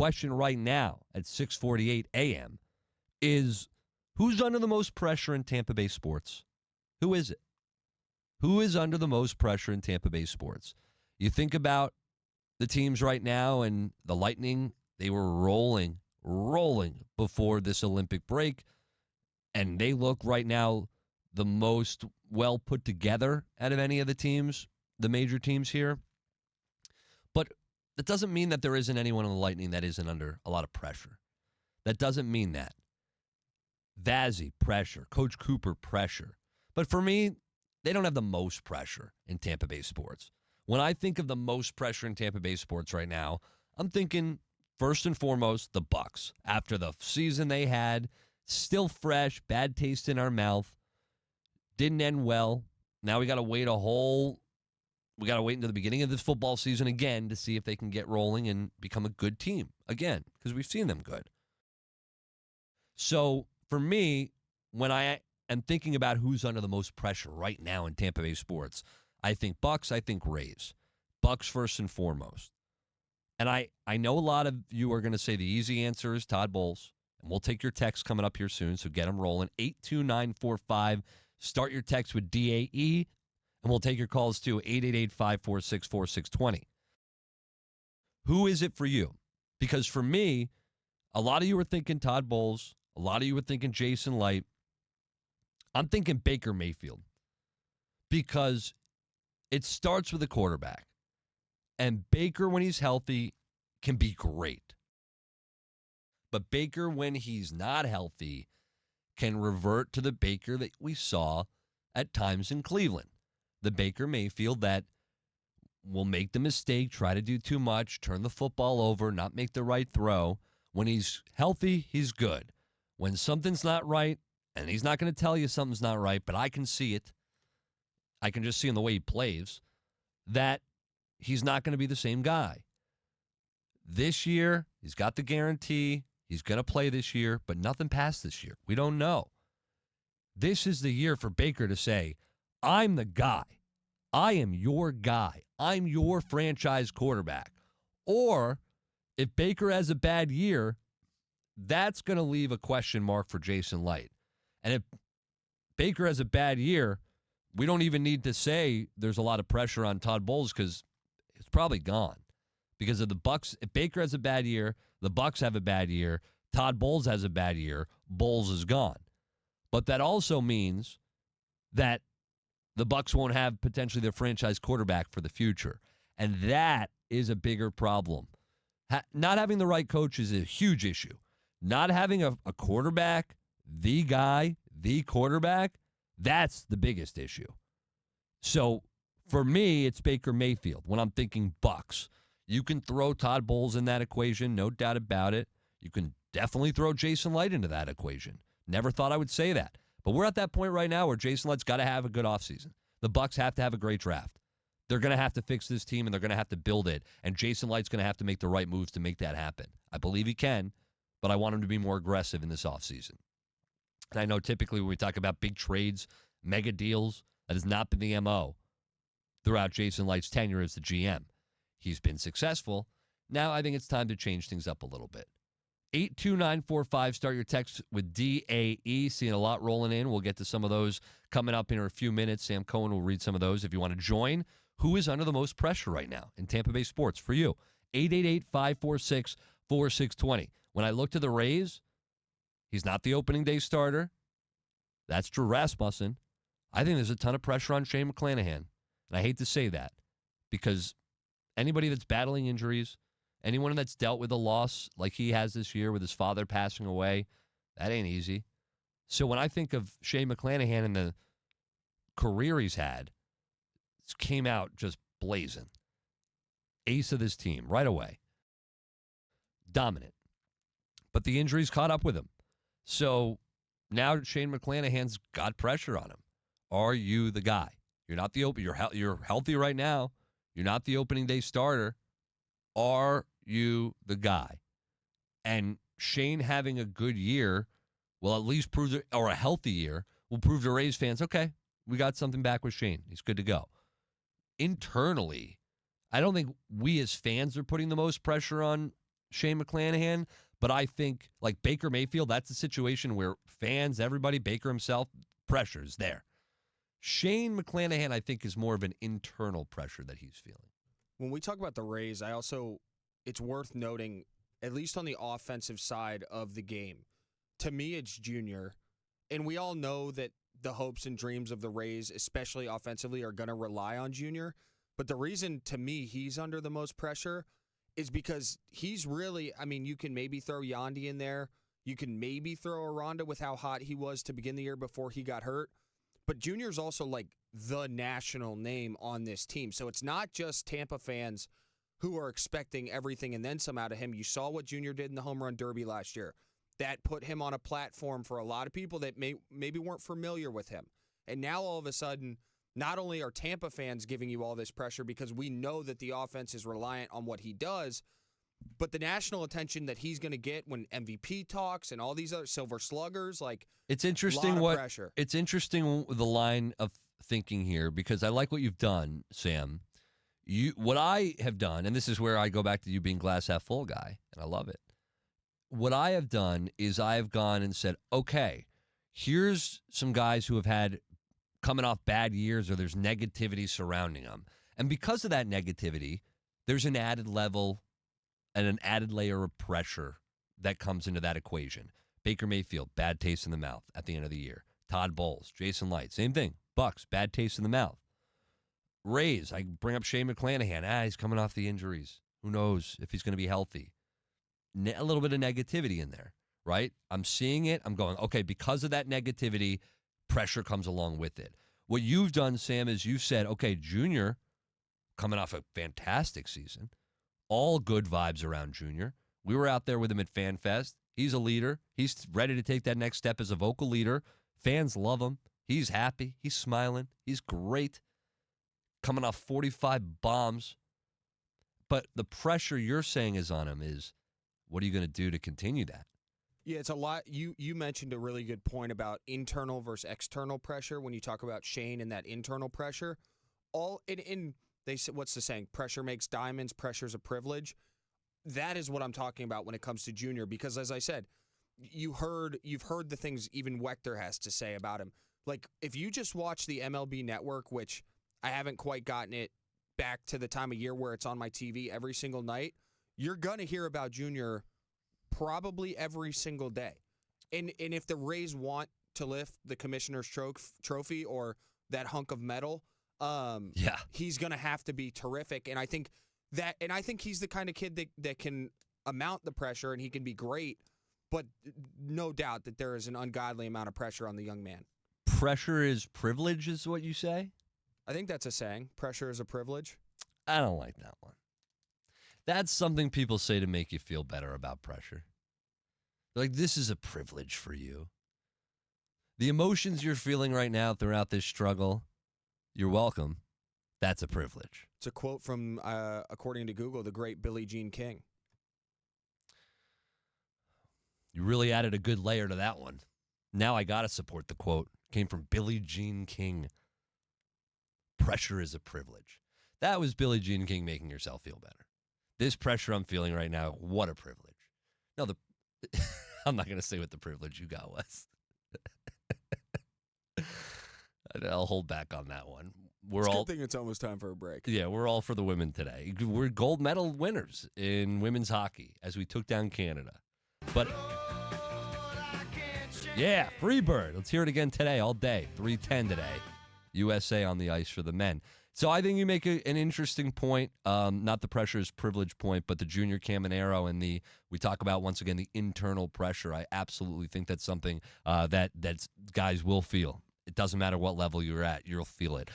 question right now at 6:48 a.m. is who's under the most pressure in Tampa Bay sports? Who is it? Who is under the most pressure in Tampa Bay sports? You think about the teams right now, and the Lightning, they were rolling before this Olympic break, and they look right now the most well put together out of any of the teams, the major teams here. But that doesn't mean that there isn't anyone on the Lightning that isn't under a lot of pressure. That doesn't mean that. Vazzy, pressure. Coach Cooper, pressure. But for me, they don't have the most pressure in Tampa Bay sports. When I think of the most pressure in Tampa Bay sports right now, I'm thinking first and foremost the Bucks. After the season they had, still fresh, bad taste in our mouth, didn't end well. Now we got to wait until the beginning of this football season again to see if they can get rolling and become a good team again, because we've seen them good. So for me, when I am thinking about who's under the most pressure right now in Tampa Bay sports, I think Bucks, I think Rays. Bucks first and foremost. And I know a lot of you are going to say the easy answer is Todd Bowles. And we'll take your text coming up here soon, so get them rolling. 82945. Start your text with DAE, and we'll take your calls too, 888-546-4620. Who is it for you? Because for me, a lot of you were thinking Todd Bowles. A lot of you were thinking Jason Light. I'm thinking Baker Mayfield. Because it starts with a quarterback. And Baker, when he's healthy, can be great. But Baker, when he's not healthy, can revert to the Baker that we saw at times in Cleveland. The Baker Mayfield that will make the mistake, try to do too much, turn the football over, not make the right throw. When he's healthy, he's good. When something's not right, and he's not going to tell you something's not right, but I can see it. I can just see in the way he plays that he's not going to be the same guy. This year, he's got the guarantee. He's going to play this year, but nothing past this year. We don't know. This is the year for Baker to say, I'm the guy. I am your guy. I'm your franchise quarterback. Or if Baker has a bad year, that's going to leave a question mark for Jason Light. And if Baker has a bad year, we don't even need to say there's a lot of pressure on Todd Bowles because it's probably gone. Because of the Bucks, if Baker has a bad year, the Bucks have a bad year, Todd Bowles has a bad year, Bowles is gone. But that also means that the Bucks won't have potentially their franchise quarterback for the future. And that is a bigger problem. Not having the right coach is a huge issue. Not having a quarterback, the guy, the quarterback, that's the biggest issue. So for me, it's Baker Mayfield when I'm thinking Bucks. You can throw Todd Bowles in that equation, no doubt about it. You can definitely throw Jason Light into that equation. Never thought I would say that. But we're at that point right now where Jason Light's got to have a good offseason. The Bucks have to have a great draft. They're going to have to fix this team, and they're going to have to build it. And Jason Light's going to have to make the right moves to make that happen. I believe he can, but I want him to be more aggressive in this offseason. And I know typically when we talk about big trades, mega deals, that has not been the MO throughout Jason Light's tenure as the GM. He's been successful. Now I think it's time to change things up a little bit. 82945, start your text with DAE. Seeing a lot rolling in. We'll get to some of those coming up in a few minutes. Sam Cohen will read some of those. If you want to join, who is under the most pressure right now in Tampa Bay sports for you? 888-546-4620. When I look to the Rays, he's not the opening day starter. That's Drew Rasmussen. I think there's a ton of pressure on Shane McClanahan. And I hate to say that because anybody that's battling injuries, anyone that's dealt with a loss like he has this year with his father passing away, that ain't easy. So when I think of Shane McClanahan and the career he's had, it came out just blazing. Ace of this team right away. Dominant. But the injuries caught up with him. So now Shane McClanahan's got pressure on him. Are you the guy? You're not the open. You're healthy right now. You're not the opening day starter. Are you the guy? And Shane having a good year will at least prove, or a healthy year, will prove to Rays fans, okay, we got something back with Shane. He's good to go. Internally, I don't think we as fans are putting the most pressure on Shane McClanahan, but I think like Baker Mayfield, that's a situation where fans, everybody, Baker himself, pressure's there. Shane McClanahan, I think, is more of an internal pressure that he's feeling. When we talk about the Rays, it's worth noting, at least on the offensive side of the game, to me it's Junior, and we all know that the hopes and dreams of the Rays, especially offensively, are going to rely on Junior. But the reason, to me, he's under the most pressure is because he's really, you can maybe throw Yandy in there. You can maybe throw Aranda with how hot he was to begin the year before he got hurt. But Junior's also like the national name on this team. So it's not just Tampa fans who are expecting everything and then some out of him. You saw what Junior did in the home run derby last year. That put him on a platform for a lot of people that maybe weren't familiar with him. And now all of a sudden, not only are Tampa fans giving you all this pressure because we know that the offense is reliant on what he does, but the national attention that he's going to get when MVP talks and all these other Silver Sluggers, like, it's interesting pressure. It's interesting the line of thinking here, because I like what you've done, Sam. What I have done, and this is where I go back to you being glass half full guy, and I love it. What I have done is I have gone and said, okay, here's some guys who have had coming off bad years or there's negativity surrounding them. And because of that negativity, there's an added level and an added layer of pressure that comes into that equation. Baker Mayfield, bad taste in the mouth at the end of the year. Todd Bowles, Jason Light, same thing. Bucks, bad taste in the mouth. Rays, I bring up Shane McClanahan. He's coming off the injuries. Who knows if he's going to be healthy? A little bit of negativity in there, right? I'm seeing it. I'm going, okay, because of that negativity, pressure comes along with it. What you've done, Sam, is you've said, okay, Junior, coming off a fantastic season, all good vibes around Junior. We were out there with him at FanFest. He's a leader. He's ready to take that next step as a vocal leader. Fans love him. He's happy. He's smiling. He's great. Coming off 45 bombs. But the pressure you're saying is on him is, what are you going to do to continue that? Yeah, it's a lot. You mentioned a really good point about internal versus external pressure when you talk about Shane and that internal pressure. They say, what's the saying? Pressure makes diamonds. Pressure's a privilege. That is what I'm talking about when it comes to Junior, because as I said, you've heard the things even Wechter has to say about him. Like, if you just watch the MLB Network, which I haven't quite gotten it back to the time of year where it's on my TV every single night, you're going to hear about Junior probably every single day. And if the Rays want to lift the commissioner's trophy or that hunk of metal, he's going to have to be terrific. And I think he's the kind of kid that can amount the pressure and he can be great, but no doubt that there is an ungodly amount of pressure on the young man. Pressure is privilege is what you say? I think that's a saying. Pressure is a privilege. I don't like that one. That's something people say to make you feel better about pressure. Like, this is a privilege for you. The emotions you're feeling right now throughout this struggle, you're welcome. That's a privilege. It's a quote from, according to Google, the great Billie Jean King. You really added a good layer to that one. Now I got to support the quote. Came from Billie Jean King. Pressure is a privilege. That was Billie Jean King making herself feel better. This pressure I'm feeling right now, what a privilege. No, I'm not going to say what the privilege you got was. I'll hold back on that one. It's a good thing it's almost time for a break. Yeah, we're all for the women today. We're gold medal winners in women's hockey as we took down Canada. But, yeah, Freebird. Let's hear it again today, all day. 3:10 today. USA on the ice for the men. So I think you make an interesting point, not the pressure is privilege point, but the Junior Caminero and we talk about, once again, the internal pressure. I absolutely think that's something that guys will feel. It doesn't matter what level you're at, you'll feel it.